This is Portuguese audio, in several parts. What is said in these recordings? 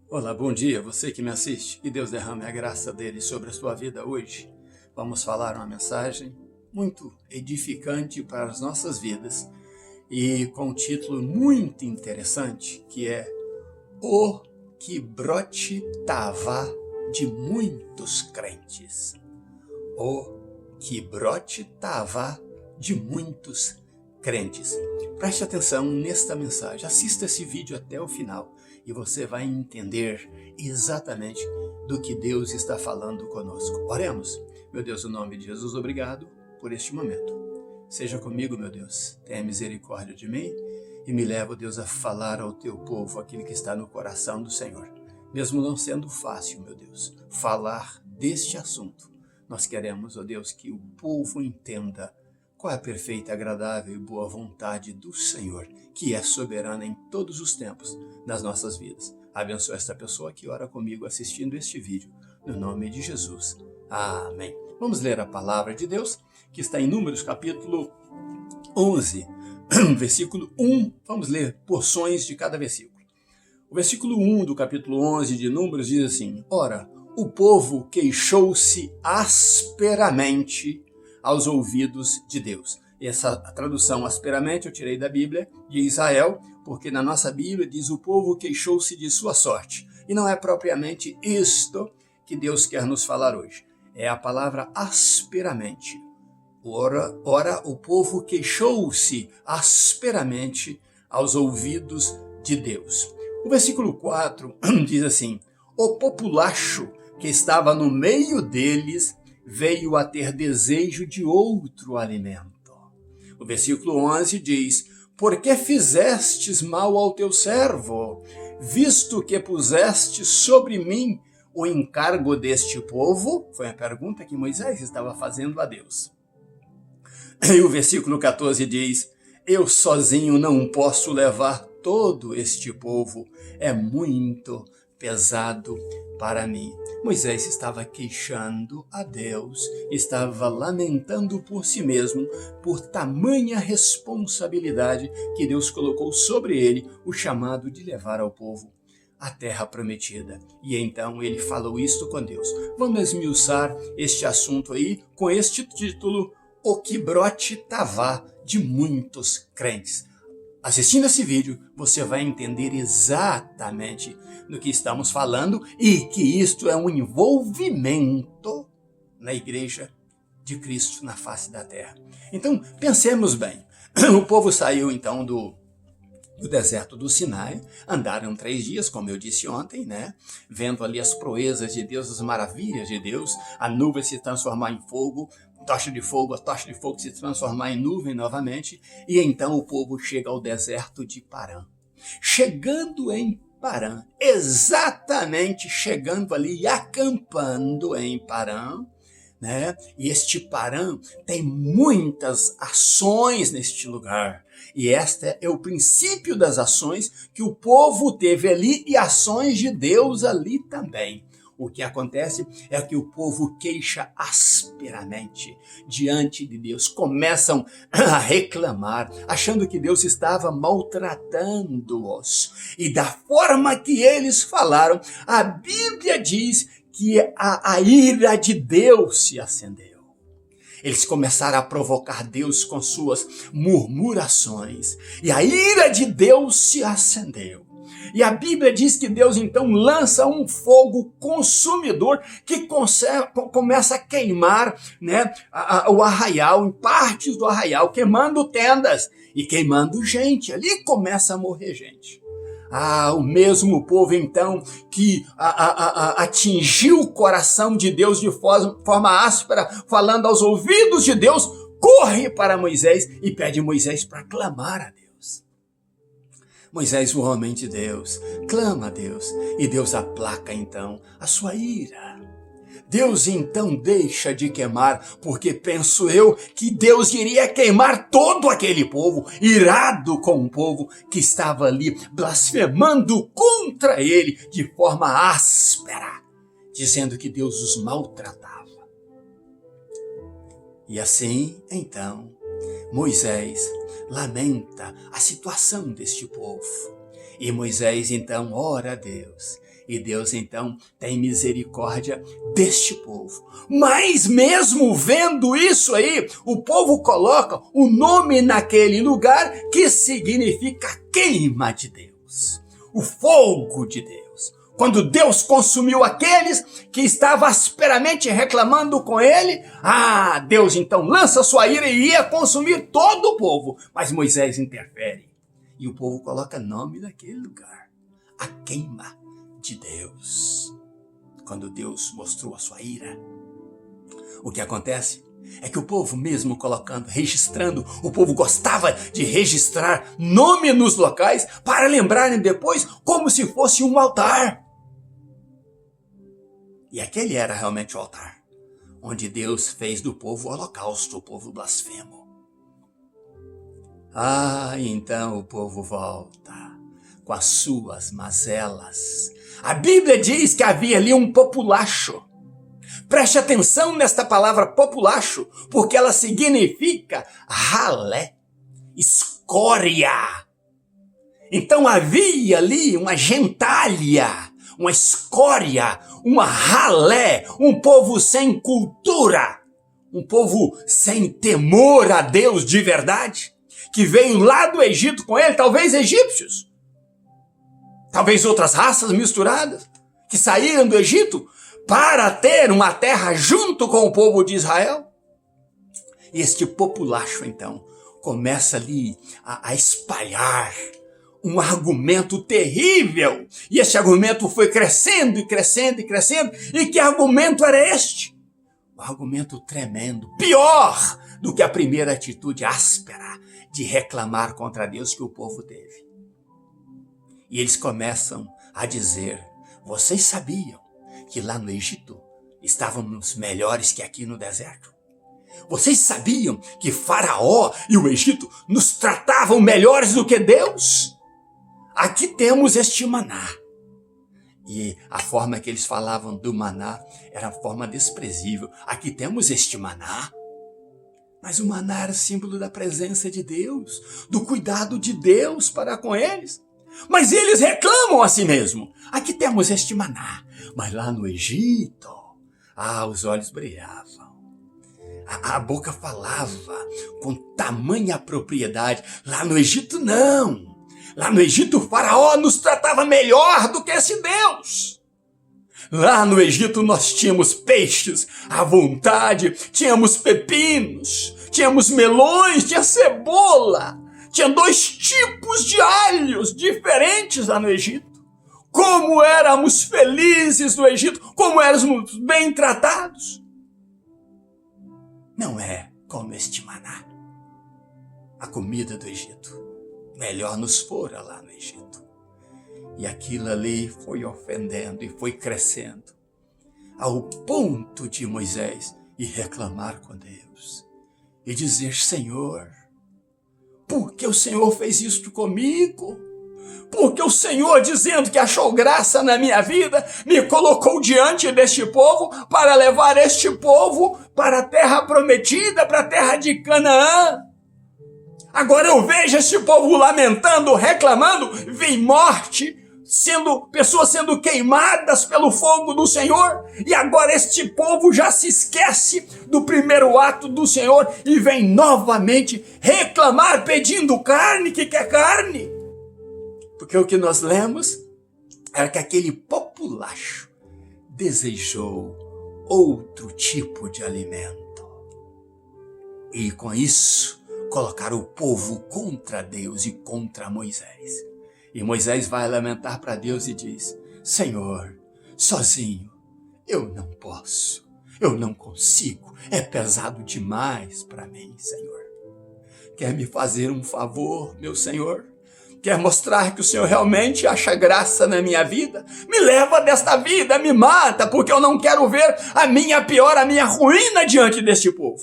Olá, bom dia, você que me assiste. Que Deus derrame a graça dele sobre a sua vida hoje. Vamos falar uma mensagem muito edificante para as nossas vidas e com um título muito interessante que é O que brote tava de muitos crentes. O que brote tava de muitos crentes. Preste atenção nesta mensagem, assista esse vídeo até o final e você vai entender exatamente do que Deus está falando conosco. Oremos. Meu Deus, no nome de Jesus, obrigado por este momento. Seja comigo, meu Deus, tenha misericórdia de mim e me leva, Deus, a falar ao teu povo aquilo que está no coração do Senhor. Mesmo não sendo fácil, meu Deus, falar deste assunto, nós queremos, ó Deus, que o povo entenda qual é a perfeita, agradável e boa vontade do Senhor, que é soberana em todos os tempos das nossas vidas. Abençoa esta pessoa que ora comigo assistindo este vídeo, no nome de Jesus. Amém. Vamos ler a palavra de Deus, que está em Números capítulo 11, versículo 1. Vamos ler porções de cada versículo. O versículo 1 do capítulo 11 de Números diz assim: Ora, o povo queixou-se asperamente aos ouvidos de Deus. Essa tradução asperamente eu tirei da Bíblia de Israel, porque na nossa Bíblia diz o povo queixou-se de sua sorte. E não é propriamente isto que Deus quer nos falar hoje. É a palavra asperamente. Ora, o povo queixou-se asperamente aos ouvidos de Deus. O versículo 4 diz assim: O populacho que estava no meio deles veio a ter desejo de outro alimento. O versículo 11 diz: Por que fizestes mal ao teu servo, visto que puseste sobre mim o encargo deste povo? Foi a pergunta que Moisés estava fazendo a Deus. E o versículo 14 diz: Eu sozinho não posso levar todo este povo, é muito pesado para mim. Moisés estava queixando a Deus, estava lamentando por si mesmo, por tamanha responsabilidade que Deus colocou sobre ele, o chamado de levar ao povo a terra prometida. E então ele falou isto com Deus. Vamos esmiuçar este assunto aí com este título: O que brote tava de muitos crentes. Assistindo esse vídeo, você vai entender exatamente do que estamos falando e que isto é um envolvimento na igreja de Cristo na face da terra. Então, pensemos bem. O povo saiu então do deserto do Sinai, andaram 3 dias, como eu disse ontem, né? Vendo ali as proezas de Deus, as maravilhas de Deus, a nuvem se transformar em fogo, a tocha de fogo se transformar em nuvem novamente, e então o povo chega ao deserto de Parã. Chegando em Parã, exatamente chegando ali e acampando em Parã, né? E este Parã tem muitas ações neste lugar. E este é o princípio das ações que o povo teve ali e ações de Deus ali também. O que acontece é que o povo queixa asperamente diante de Deus. Começam a reclamar, achando que Deus estava maltratando-os. E da forma que eles falaram, a Bíblia diz que a ira de Deus se acendeu. Eles começaram a provocar Deus com suas murmurações. E a ira de Deus se acendeu. E a Bíblia diz que Deus então lança um fogo consumidor que começa a queimar, né, o arraial, em partes do arraial, queimando tendas e queimando gente. Ali começa a morrer gente. O mesmo povo então que atingiu o coração de Deus de forma áspera, falando aos ouvidos de Deus, corre para Moisés e pede Moisés para clamar a Deus. Moisés, o homem de Deus, clama a Deus e Deus aplaca então a sua ira. Deus então deixa de queimar, porque penso eu que Deus iria queimar todo aquele povo, irado com o povo que estava ali blasfemando contra ele de forma áspera, dizendo que Deus os maltratava. E assim, então, Moisés lamenta a situação deste povo. E Moisés então ora a Deus E Deus então tem misericórdia deste povo. Mas mesmo vendo isso aí, o povo coloca o nome naquele lugar que significa queima de Deus. O fogo de Deus. Quando Deus consumiu aqueles que estavam asperamente reclamando com ele, Deus então lança sua ira e ia consumir todo o povo. Mas Moisés interfere e o povo coloca nome naquele lugar. A queima de Deus. Quando Deus mostrou a sua ira, o que acontece é que o povo mesmo colocando, registrando, o povo gostava de registrar nome nos locais para lembrarem depois como se fosse um altar. E aquele era realmente o altar, onde Deus fez do povo o holocausto, o povo blasfemo. Então o povo volta com as suas mazelas. A Bíblia diz que havia ali um populacho. Preste atenção nesta palavra populacho, porque ela significa ralé, escória. Então havia ali uma gentalha, uma escória, uma ralé, um povo sem cultura, um povo sem temor a Deus de verdade, que veio lá do Egito com ele, talvez egípcios, talvez outras raças misturadas, que saíram do Egito para ter uma terra junto com o povo de Israel. E este populacho, então, começa ali a espalhar um argumento terrível. E esse argumento foi crescendo e crescendo e crescendo. E que argumento era este? Um argumento tremendo, pior do que a primeira atitude áspera de reclamar contra Deus que o povo teve. E eles começam a dizer: vocês sabiam que lá no Egito estávamos melhores que aqui no deserto? Vocês sabiam que Faraó e o Egito nos tratavam melhores do que Deus? Aqui temos este maná. E a forma que eles falavam do maná era uma forma desprezível. Aqui temos este maná. Mas o maná era símbolo da presença de Deus, do cuidado de Deus para com eles. Mas eles reclamam a si mesmo. Aqui temos este maná. Mas lá no Egito, os olhos brilhavam. A boca falava com tamanha propriedade. Lá no Egito, não. Lá no Egito, o Faraó nos tratava melhor do que esse Deus. Lá no Egito, nós tínhamos peixes à vontade, tínhamos pepinos, tínhamos melões, tinha cebola. Tinha 2 tipos de alhos diferentes lá no Egito. Como éramos felizes no Egito, como éramos bem tratados. Não é como este maná, a comida do Egito. Melhor nos fora lá no Egito. E aquilo ali foi ofendendo e foi crescendo, ao ponto de Moisés ir reclamar com Deus e dizer: Senhor, por que o Senhor fez isto comigo? Porque o Senhor, dizendo que achou graça na minha vida, me colocou diante deste povo para levar este povo para a terra prometida, para a terra de Canaã. Agora eu vejo este povo lamentando, reclamando, vem morte, pessoas sendo queimadas pelo fogo do Senhor, e agora este povo já se esquece do primeiro ato do Senhor e vem novamente reclamar, pedindo carne, que quer carne. Porque o que nós lemos era que aquele populacho desejou outro tipo de alimento. E com isso, colocaram o povo contra Deus e contra Moisés. E Moisés vai lamentar para Deus e diz: Senhor, sozinho eu não posso, eu não consigo, é pesado demais para mim, Senhor. Quer me fazer um favor, meu Senhor? Quer mostrar que o Senhor realmente acha graça na minha vida? Me leva desta vida, me mata, porque eu não quero ver a minha ruína diante deste povo.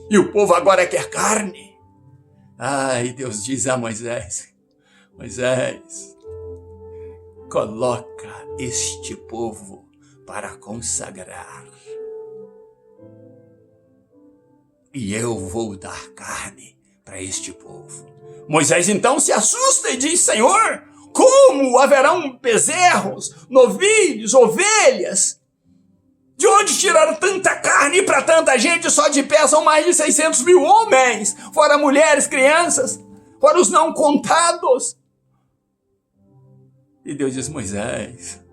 E o povo agora quer carne. E Deus diz a Moisés: Moisés, coloca este povo para consagrar. E eu vou dar carne para este povo. Moisés então se assusta e diz: Senhor, Como haverão bezerros, novilhos, ovelhas? De onde tiraram tanta carne para tanta gente? Só de pé são mais de 600 mil homens, fora mulheres, crianças, fora os não contados. E Deus diz: Moisés,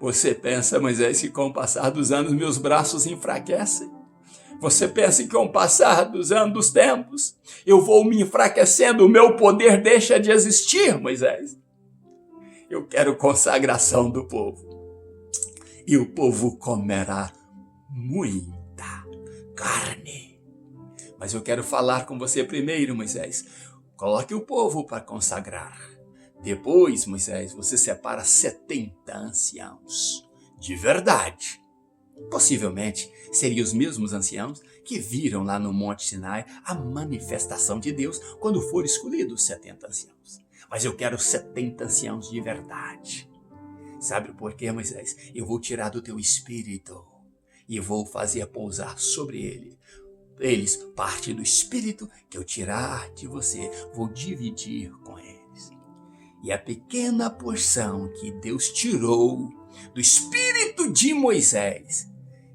você pensa, Moisés, que com o passar dos anos meus braços enfraquecem? Você pensa que com o passar dos anos, dos tempos, eu vou me enfraquecendo, o meu poder deixa de existir, Moisés? Eu quero consagração do povo. E o povo comerá muita carne. Mas eu quero falar com você primeiro, Moisés. Coloque o povo para consagrar. Depois, Moisés, você separa 70 anciãos. De verdade. Possivelmente seriam os mesmos anciãos que viram lá no Monte Sinai a manifestação de Deus quando foram escolhidos 70 anciãos. Mas eu quero 70 anciãos de verdade. Sabe por quê, Moisés? Eu vou tirar do teu espírito e vou fazer pousar sobre eles parte do espírito que eu tirar de você. Vou dividir com eles. E a pequena porção que Deus tirou do espírito de Moisés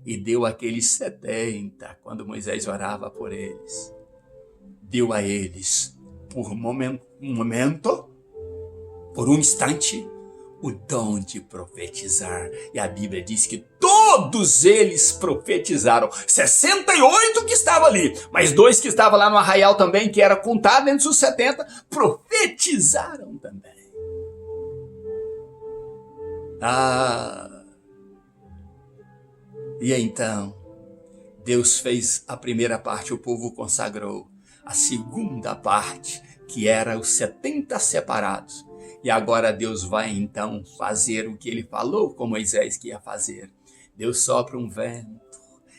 e deu àqueles 70, quando Moisés orava por eles, deu a eles por por um instante, o dom de profetizar. E a Bíblia diz que todos eles profetizaram. 68 que estavam ali, mas 2 que estavam lá no arraial também, que era contado entre os 70, profetizaram também. E então, Deus fez a primeira parte, o povo consagrou. A segunda parte, que era os 70 separados. E agora Deus vai então fazer o que ele falou com Moisés que ia fazer. Deus sopra um vento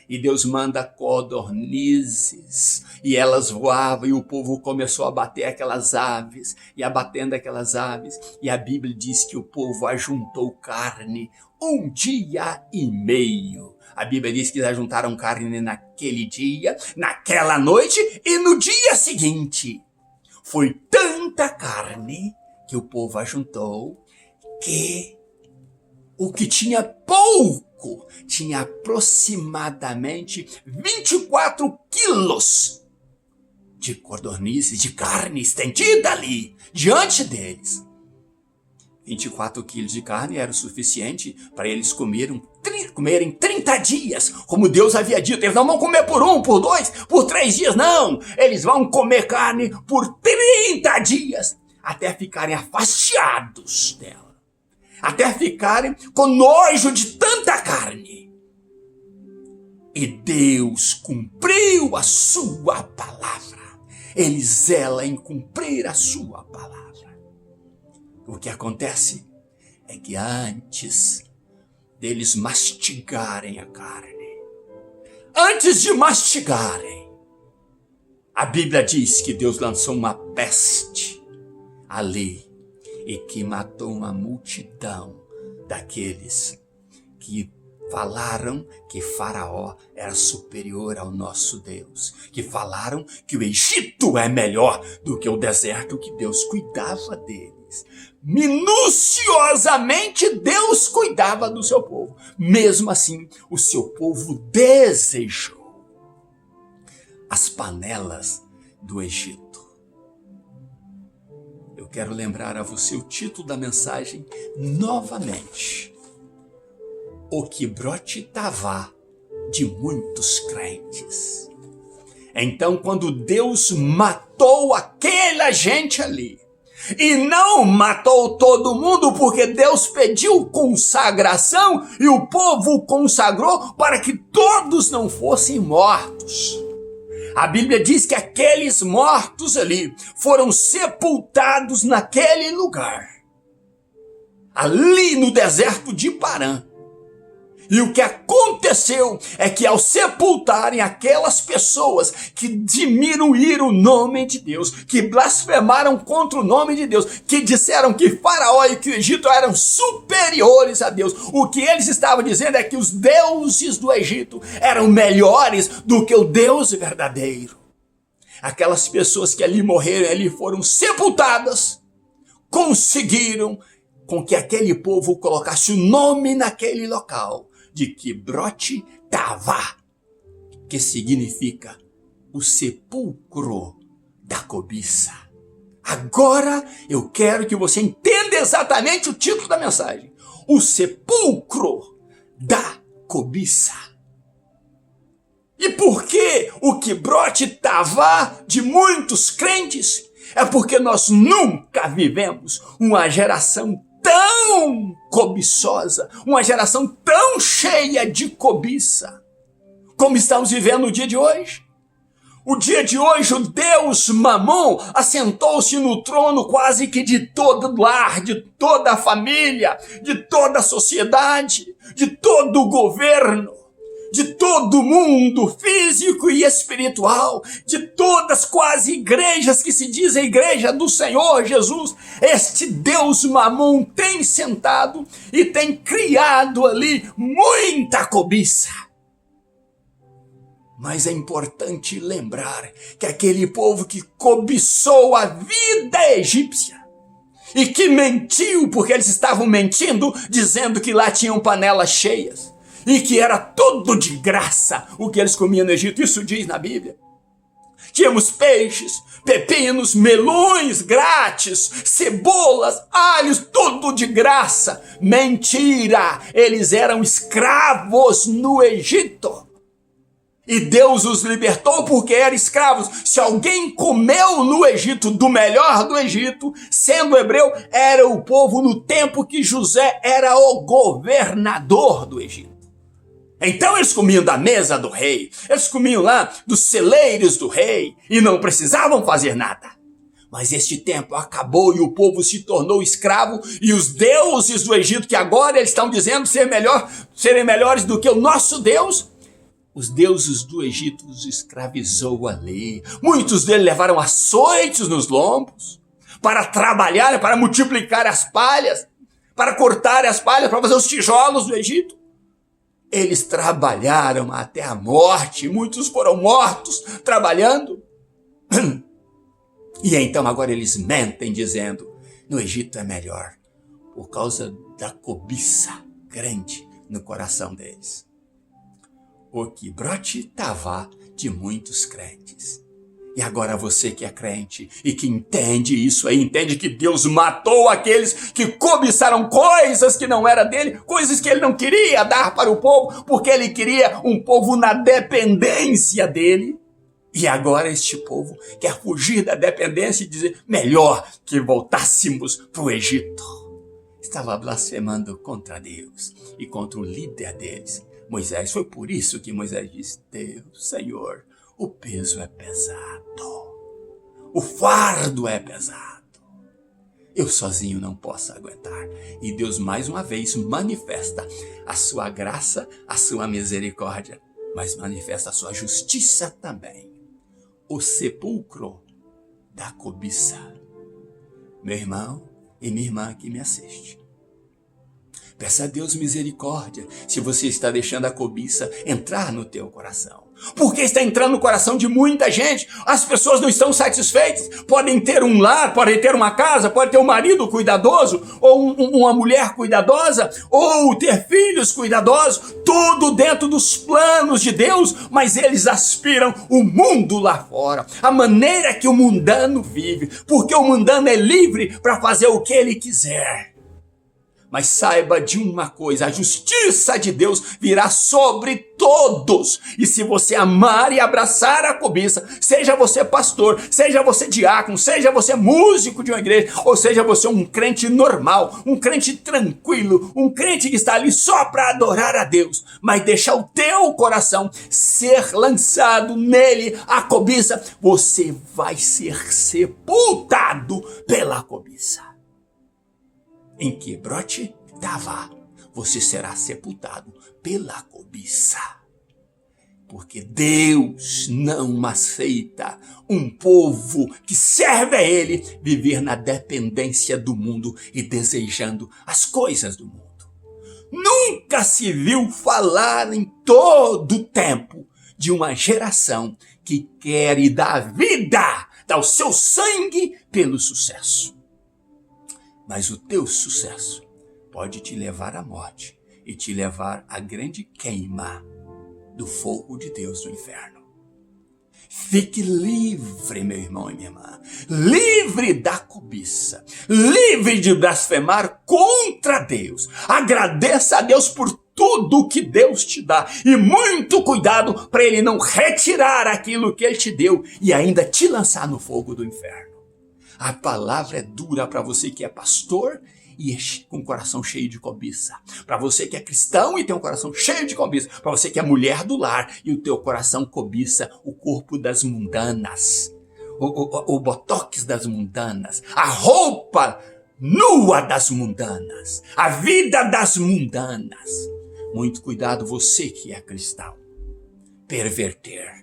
e Deus manda codornizes e elas voavam e o povo começou a bater aquelas aves e abatendo aquelas aves. E a Bíblia diz que o povo ajuntou carne 1 dia e meio. A Bíblia diz que ajuntaram carne naquele dia, naquela noite e no dia seguinte. Foi tanta carne que o povo ajuntou, que o que tinha pouco, tinha aproximadamente 24 quilos de codornizes, de carne estendida ali, diante deles. 24 quilos de carne era o suficiente para eles comerem 30 dias, como Deus havia dito. Eles não vão comer por 1, por 2, por 3 dias, não. Eles vão comer carne por 30 dias. Até ficarem afastiados dela. Até ficarem com nojo de tanta carne. E Deus cumpriu a sua palavra. Ele zela em cumprir a sua palavra. O que acontece é que antes deles mastigarem a carne, antes de mastigarem, a Bíblia diz que Deus lançou uma peste ali, e que matou uma multidão daqueles que falaram que Faraó era superior ao nosso Deus, que falaram que o Egito é melhor do que o deserto, que Deus cuidava deles. Minuciosamente Deus cuidava do seu povo. Mesmo assim, o seu povo desejou as panelas do Egito. Eu quero lembrar a você o título da mensagem novamente. O quibrote tavá de muitos crentes. Então, quando Deus matou aquela gente ali, e não matou todo mundo, porque Deus pediu consagração e o povo consagrou para que todos não fossem mortos. A Bíblia diz que aqueles mortos ali foram sepultados naquele lugar, ali no deserto de Parã. E o que aconteceu é que ao sepultarem aquelas pessoas que diminuíram o nome de Deus, que blasfemaram contra o nome de Deus, que disseram que Faraó e que o Egito eram superiores a Deus, o que eles estavam dizendo é que os deuses do Egito eram melhores do que o Deus verdadeiro. Aquelas pessoas que ali morreram, ali foram sepultadas conseguiram com que aquele povo colocasse o nome naquele local de Kibroth Tavá, que significa o sepulcro da cobiça. Agora eu quero que você entenda exatamente o título da mensagem: o sepulcro da cobiça. E por que o Kibroth Tavá de muitos crentes? É porque nós nunca vivemos uma geração tão cobiçosa, uma geração tão cheia de cobiça, como estamos vivendo no dia de hoje. O dia de hoje, o Deus Mamon assentou-se no trono quase que de todo lar, de toda a família, de toda a sociedade, de todo o governo, de todo o mundo físico e espiritual, de todas quase igrejas que se dizem igreja do Senhor Jesus. Este Deus Mamon tem sentado e tem criado ali muita cobiça. Mas é importante lembrar que aquele povo que cobiçou a vida egípcia e que mentiu, porque eles estavam mentindo, dizendo que lá tinham panelas cheias e que era tudo de graça o que eles comiam no Egito. Isso diz na Bíblia. Tínhamos peixes, pepinos, melões grátis, cebolas, alhos, tudo de graça. Mentira! Eles eram escravos no Egito. E Deus os libertou porque eram escravos. Se alguém comeu no Egito do melhor do Egito, sendo hebreu, era o povo no tempo que José era o governador do Egito. Então eles comiam da mesa do rei, eles comiam lá dos celeiros do rei e não precisavam fazer nada. Mas este tempo acabou e o povo se tornou escravo, e os deuses do Egito, que agora eles estão dizendo serem melhores do que o nosso Deus, os deuses do Egito os escravizou ali. Muitos deles levaram açoites nos lombos para trabalhar, para multiplicar as palhas, para cortar as palhas, para fazer os tijolos do Egito. Eles trabalharam até a morte, muitos foram mortos trabalhando. E então agora eles mentem dizendo, no Egito é melhor, por causa da cobiça grande no coração deles. O Kibroth Tavá de muitos crentes. E agora você que é crente e que entende isso aí, entende que Deus matou aqueles que cobiçaram coisas que não era dele, coisas que ele não queria dar para o povo, porque ele queria um povo na dependência dele. E agora este povo quer fugir da dependência e dizer, melhor que voltássemos para o Egito. Estava blasfemando contra Deus e contra o líder deles, Moisés. Foi por isso que Moisés disse, Deus, Senhor, o peso é pesado, o fardo é pesado, eu sozinho não posso aguentar. E Deus mais uma vez manifesta a sua graça, a sua misericórdia, mas manifesta a sua justiça também. O sepulcro da cobiça. Meu irmão e minha irmã que me assiste, peça a Deus misericórdia se você está deixando a cobiça entrar no teu coração. Porque está entrando no coração de muita gente. As pessoas não estão satisfeitas. Podem ter um lar, podem ter uma casa, podem ter um marido cuidadoso, ou uma mulher cuidadosa, ou ter filhos cuidadosos, tudo dentro dos planos de Deus, mas eles aspiram o mundo lá fora, a maneira que o mundano vive, porque o mundano é livre para fazer o que ele quiser. Mas saiba de uma coisa, a justiça de Deus virá sobre todos. E se você amar e abraçar a cobiça, seja você pastor, seja você diácono, seja você músico de uma igreja, ou seja você um crente normal, um crente tranquilo, um crente que está ali só para adorar a Deus, mas deixar o teu coração ser lançado nele, a cobiça, você vai ser sepultado pela cobiça. Em Kibroth Tavá, você será sepultado pela cobiça. Porque Deus não aceita um povo que serve a Ele viver na dependência do mundo e desejando as coisas do mundo. Nunca se viu falar em todo o tempo de uma geração que quer dar vida, dar o seu sangue pelo sucesso. Mas o teu sucesso pode te levar à morte e te levar à grande queima do fogo de Deus do inferno. Fique livre, meu irmão e minha irmã, livre da cobiça, livre de blasfemar contra Deus. Agradeça a Deus por tudo que Deus te dá e muito cuidado para Ele não retirar aquilo que Ele te deu e ainda te lançar no fogo do inferno. A palavra é dura para você que é pastor e com o coração cheio de cobiça. Para você que é cristão e tem um coração cheio de cobiça. Para você que é mulher do lar e o teu coração cobiça o corpo das mundanas. O botox das mundanas. A roupa nua das mundanas. A vida das mundanas. Muito cuidado você que é cristão. Perverter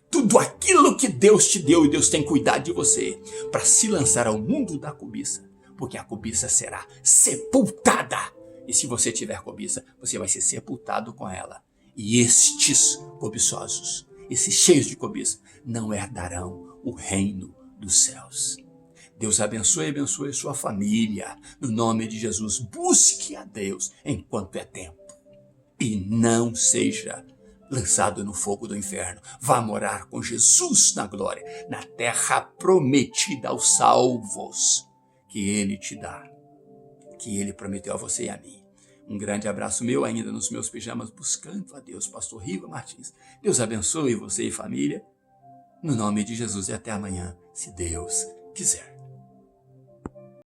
tudo aquilo que Deus te deu e Deus tem cuidado de você para se lançar ao mundo da cobiça. Porque a cobiça será sepultada. E se você tiver cobiça, você vai ser sepultado com ela. E estes cobiçosos, esses cheios de cobiça, não herdarão o reino dos céus. Deus abençoe e abençoe sua família. No nome de Jesus, busque a Deus enquanto é tempo. E não seja lançado no fogo do inferno. Vá morar com Jesus na glória, na terra prometida aos salvos, que Ele te dá, que Ele prometeu a você e a mim. Um grande abraço meu, ainda nos meus pijamas, buscando a Deus, Pastor Riva Martins. Deus abençoe você e família, no nome de Jesus, e até amanhã, se Deus quiser.